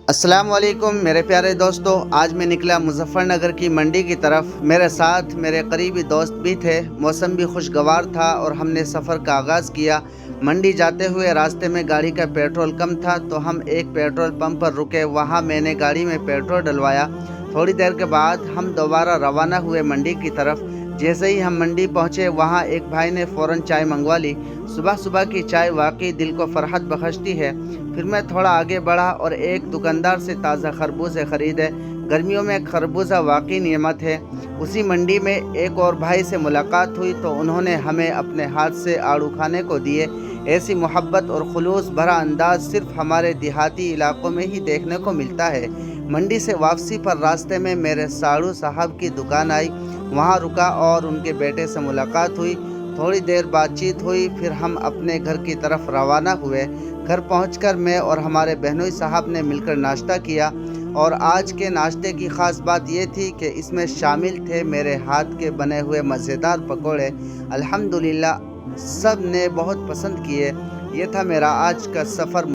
अस्सलाम वालेकुम मेरे प्यारे दोस्तों। आज मैं निकला मुजफ्फरनगर की मंडी की तरफ। मेरे साथ मेरे करीबी दोस्त भी थे। मौसम भी खुशगवार था और हमने सफ़र का आगाज़ किया। मंडी जाते हुए रास्ते में गाड़ी का पेट्रोल कम था तो हम एक पेट्रोल पंप पर रुके। वहाँ मैंने गाड़ी में पेट्रोल डलवाया। थोड़ी देर के बाद हम दोबारा रवाना हुए मंडी की तरफ। जैसे ही हम मंडी पहुँचे वहाँ एक भाई ने फ़ौरन चाय मंगवा ली। सुबह सुबह की चाय वाकई दिल को फरहत बख्शती है। फिर मैं थोड़ा आगे बढ़ा और एक दुकानदार से ताज़ा खरबूजे ख़रीदे। गर्मियों में खरबूजा वाकई नेमत है। उसी मंडी में एक और भाई से मुलाकात हुई तो उन्होंने हमें अपने हाथ से आड़ू खाने को दिए। ऐसी मोहब्बत और खुलूस भरा अंदाज सिर्फ हमारे देहाती इलाकों में ही देखने को मिलता है। मंडी से वापसी पर रास्ते में मेरे साड़ू साहब की दुकान आई। वहाँ रुका और उनके बेटे से मुलाकात हुई। थोड़ी देर बातचीत हुई, फिर हम अपने घर की तरफ रवाना हुए। घर पहुंचकर मैं और हमारे बहनोई साहब ने मिलकर नाश्ता किया और आज के नाश्ते की ख़ास बात ये थी कि इसमें शामिल थे मेरे हाथ के बने हुए मज़ेदार पकोड़े। अल्हम्दुलिल्लाह सब ने बहुत पसंद किए। ये था मेरा आज का सफ़र।